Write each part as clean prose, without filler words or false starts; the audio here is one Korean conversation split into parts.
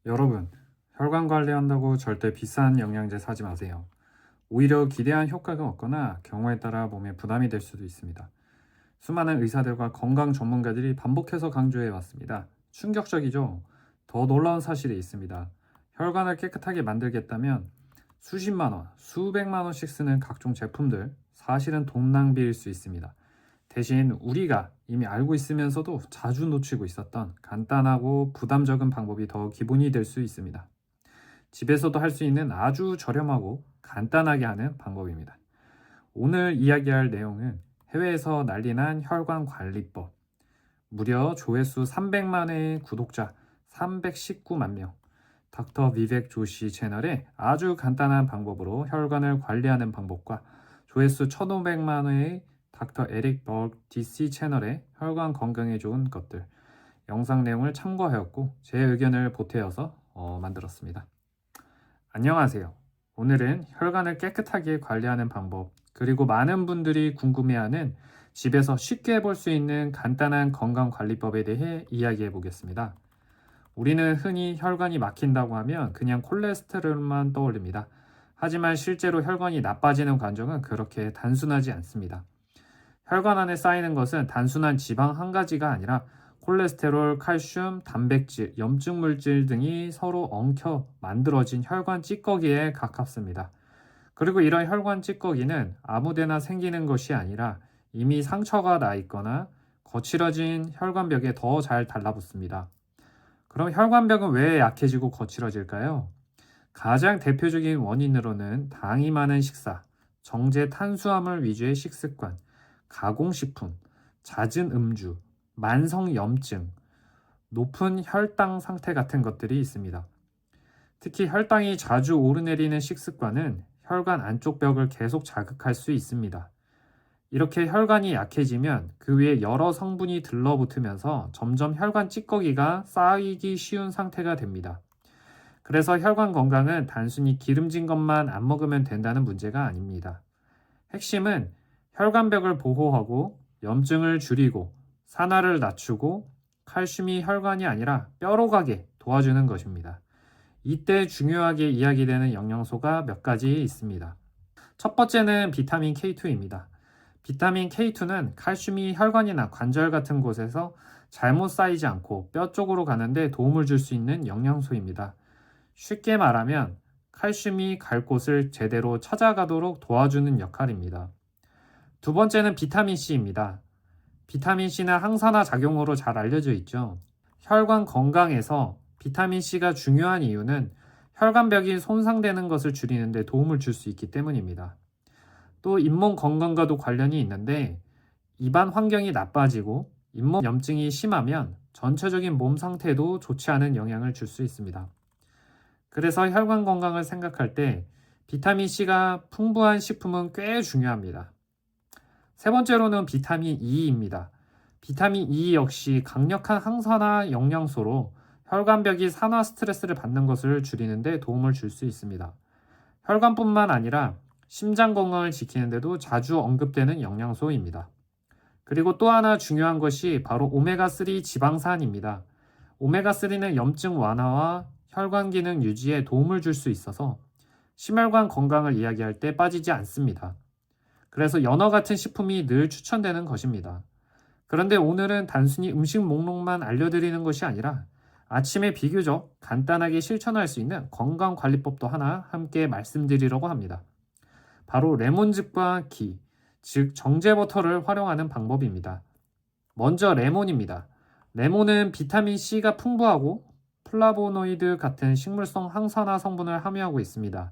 여러분, 혈관 관리한다고 절대 비싼 영양제 사지 마세요. 오히려 기대한 효과가 없거나 경우에 따라 몸에 부담이 될 수도 있습니다. 수많은 의사들과 건강 전문가들이 반복해서 강조해 왔습니다. 충격적이죠? 더 놀라운 사실이 있습니다. 혈관을 깨끗하게 만들겠다면 수십만 원, 수백만 원씩 쓰는 각종 제품들, 사실은 돈 낭비일 수 있습니다. 대신 우리가 이미 알고 있으면서도 자주 놓치고 있었던 간단하고 부담 적은 방법이 더 기본이 될 수 있습니다. 집에서도 할 수 있는 아주 저렴하고 간단하게 하는 방법입니다. 오늘 이야기할 내용은 해외에서 난리난 혈관 관리법, 무려 조회수 300만 회의 구독자 319만 명, 닥터 비백 조시 채널의 아주 간단한 방법으로 혈관을 관리하는 방법과 조회수 1500만 회의 닥터 에릭 버그 DC 채널의 혈관 건강에 좋은 것들, 영상 내용을 참고하였고 제 의견을 보태어서 만들었습니다. 안녕하세요. 오늘은 혈관을 깨끗하게 관리하는 방법, 그리고 많은 분들이 궁금해하는 집에서 쉽게 해볼 수 있는 간단한 건강관리법에 대해 이야기해 보겠습니다. 우리는 흔히 혈관이 막힌다고 하면 그냥 콜레스테롤만 떠올립니다. 하지만 실제로 혈관이 나빠지는 과정은 그렇게 단순하지 않습니다. 혈관 안에 쌓이는 것은 단순한 지방 한 가지가 아니라 콜레스테롤, 칼슘, 단백질, 염증 물질 등이 서로 엉켜 만들어진 혈관 찌꺼기에 가깝습니다. 그리고 이런 혈관 찌꺼기는 아무데나 생기는 것이 아니라 이미 상처가 나 있거나 거칠어진 혈관벽에 더 잘 달라붙습니다. 그럼 혈관벽은 왜 약해지고 거칠어질까요? 가장 대표적인 원인으로는 당이 많은 식사, 정제 탄수화물 위주의 식습관, 가공식품, 잦은 음주, 만성염증, 높은 혈당 상태 같은 것들이 있습니다. 특히 혈당이 자주 오르내리는 식습관은 혈관 안쪽 벽을 계속 자극할 수 있습니다. 이렇게 혈관이 약해지면 그 위에 여러 성분이 들러붙으면서 점점 혈관 찌꺼기가 쌓이기 쉬운 상태가 됩니다. 그래서 혈관 건강은 단순히 기름진 것만 안 먹으면 된다는 문제가 아닙니다. 핵심은 혈관벽을 보호하고 염증을 줄이고 산화를 낮추고 칼슘이 혈관이 아니라 뼈로 가게 도와주는 것입니다. 이때 중요하게 이야기되는 영양소가 몇 가지 있습니다. 첫 번째는 비타민 K2입니다. 비타민 K2는 칼슘이 혈관이나 관절 같은 곳에서 잘못 쌓이지 않고 뼈 쪽으로 가는데 도움을 줄 수 있는 영양소입니다. 쉽게 말하면 칼슘이 갈 곳을 제대로 찾아가도록 도와주는 역할입니다. 두 번째는 비타민 C입니다. 비타민 C는 항산화 작용으로 잘 알려져 있죠. 혈관 건강에서 비타민 C가 중요한 이유는 혈관벽이 손상되는 것을 줄이는 데 도움을 줄 수 있기 때문입니다. 또 잇몸 건강과도 관련이 있는데 입안 환경이 나빠지고 잇몸 염증이 심하면 전체적인 몸 상태도 좋지 않은 영향을 줄 수 있습니다. 그래서 혈관 건강을 생각할 때 비타민 C가 풍부한 식품은 꽤 중요합니다. 세 번째로는 비타민 E입니다. 비타민 E 역시 강력한 항산화 영양소로 혈관벽이 산화 스트레스를 받는 것을 줄이는 데 도움을 줄 수 있습니다. 혈관뿐만 아니라 심장 건강을 지키는 데도 자주 언급되는 영양소입니다. 그리고 또 하나 중요한 것이 바로 오메가3 지방산입니다. 오메가3는 염증 완화와 혈관 기능 유지에 도움을 줄 수 있어서 심혈관 건강을 이야기할 때 빠지지 않습니다. 그래서 연어 같은 식품이 늘 추천되는 것입니다. 그런데 오늘은 단순히 음식 목록만 알려드리는 것이 아니라 아침에 비교적 간단하게 실천할 수 있는 건강관리법도 하나 함께 말씀드리려고 합니다. 바로 레몬즙과 기, 즉 정제버터를 활용하는 방법입니다. 먼저 레몬입니다. 레몬은 비타민C가 풍부하고 플라보노이드 같은 식물성 항산화 성분을 함유하고 있습니다.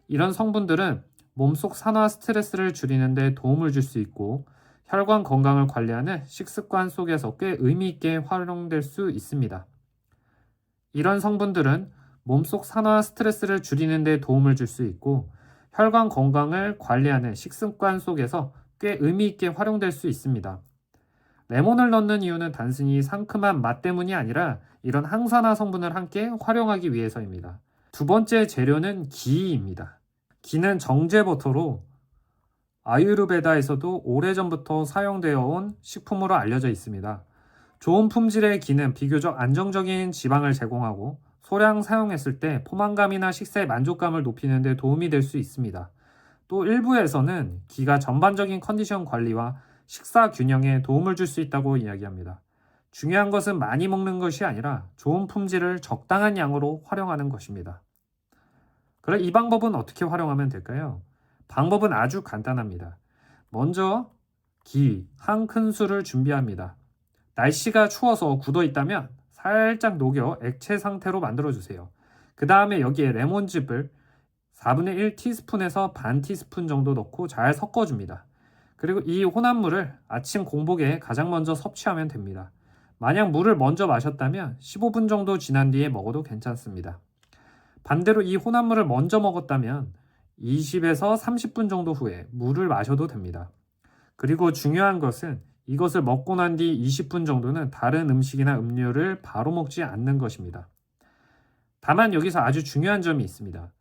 이런 성분들은 몸속 산화 스트레스를 줄이는 데 도움을 줄 수 있고 혈관 건강을 관리하는 식습관 속에서 꽤 의미 있게 활용될 수 있습니다. 이런 성분들은 몸속 산화 스트레스를 줄이는 데 도움을 줄 수 있고 혈관 건강을 관리하는 식습관 속에서 꽤 의미 있게 활용될 수 있습니다. 레몬을 넣는 이유는 단순히 상큼한 맛 때문이 아니라 이런 항산화 성분을 함께 활용하기 위해서입니다. 두 번째 재료는 기입니다. 기는 정제버터로 아유르베다에서도 오래전부터 사용되어 온 식품으로 알려져 있습니다. 좋은 품질의 기는 비교적 안정적인 지방을 제공하고 소량 사용했을 때 포만감이나 식사의 만족감을 높이는 데 도움이 될 수 있습니다. 또 일부에서는 기가 전반적인 컨디션 관리와 식사 균형에 도움을 줄 수 있다고 이야기합니다. 중요한 것은 많이 먹는 것이 아니라 좋은 품질을 적당한 양으로 활용하는 것입니다. 그럼 이 방법은 어떻게 활용하면 될까요? 방법은 아주 간단합니다. 먼저 기 한 큰술을 준비합니다. 날씨가 추워서 굳어 있다면 살짝 녹여 액체 상태로 만들어 주세요. 그 다음에 여기에 레몬즙을 4분의 1 티스푼에서 반 티스푼 정도 넣고 잘 섞어줍니다. 그리고 이 혼합물을 아침 공복에 가장 먼저 섭취하면 됩니다. 만약 물을 먼저 마셨다면 15분 정도 지난 뒤에 먹어도 괜찮습니다. 반대로 이 혼합물을 먼저 먹었다면 20에서 30분 정도 후에 물을 마셔도 됩니다. 그리고 중요한 것은 이것을 먹고 난 뒤 20분 정도는 다른 음식이나 음료를 바로 먹지 않는 것입니다. 다만 여기서 아주 중요한 점이 있습니다.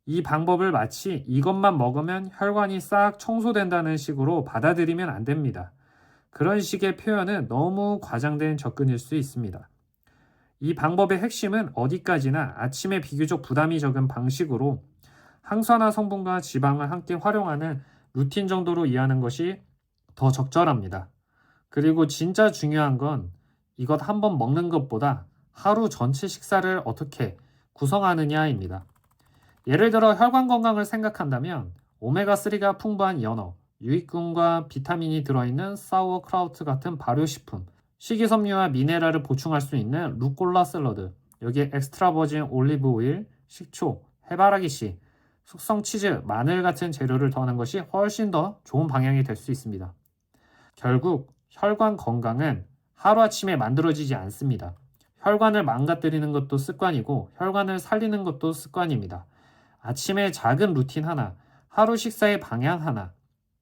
이 방법을 마치 이것만 먹으면 혈관이 싹 청소된다는 식으로 받아들이면 안 됩니다. 그런 식의 표현은 너무 과장된 접근일 수 있습니다. 이 방법의 핵심은 어디까지나 아침에 비교적 부담이 적은 방식으로 항산화 성분과 지방을 함께 활용하는 루틴 정도로 이해하는 것이 더 적절합니다. 그리고 진짜 중요한 건 이것 한번 먹는 것보다 하루 전체 식사를 어떻게 구성하느냐입니다. 예를 들어 혈관 건강을 생각한다면 오메가3가 풍부한 연어, 유익균과 비타민이 들어있는 사우어크라우트 같은 발효식품, 식이섬유와 미네랄을 보충할 수 있는 루꼴라 샐러드, 여기에 엑스트라 버진 올리브 오일, 식초, 해바라기씨, 숙성 치즈, 마늘 같은 재료를 더하는 것이 훨씬 더 좋은 방향이 될 수 있습니다. 결국 혈관 건강은 하루아침에 만들어지지 않습니다. 혈관을 망가뜨리는 것도 습관이고 혈관을 살리는 것도 습관입니다. 아침에 작은 루틴 하나, 하루 식사의 방향 하나,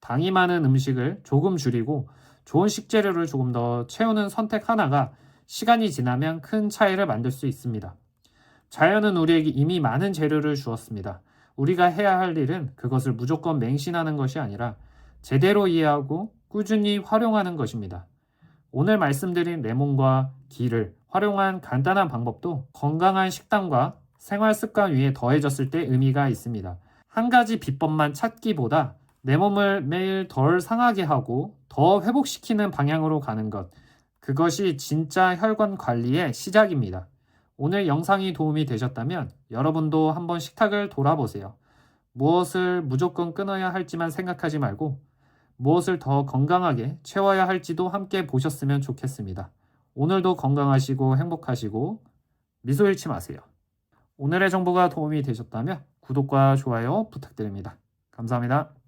당이 많은 음식을 조금 줄이고 좋은 식재료를 조금 더 채우는 선택 하나가 시간이 지나면 큰 차이를 만들 수 있습니다. 자연은 우리에게 이미 많은 재료를 주었습니다. 우리가 해야 할 일은 그것을 무조건 맹신하는 것이 아니라 제대로 이해하고 꾸준히 활용하는 것입니다. 오늘 말씀드린 레몬과 기를 활용한 간단한 방법도 건강한 식단과 생활 습관 위에 더해졌을 때 의미가 있습니다. 한 가지 비법만 찾기보다 내 몸을 매일 덜 상하게 하고 더 회복시키는 방향으로 가는 것, 그것이 진짜 혈관 관리의 시작입니다. 오늘 영상이 도움이 되셨다면 여러분도 한번 식탁을 돌아보세요. 무엇을 무조건 끊어야 할지만 생각하지 말고 무엇을 더 건강하게 채워야 할지도 함께 보셨으면 좋겠습니다. 오늘도 건강하시고 행복하시고 미소 잃지 마세요. 오늘의 정보가 도움이 되셨다면 구독과 좋아요 부탁드립니다. 감사합니다.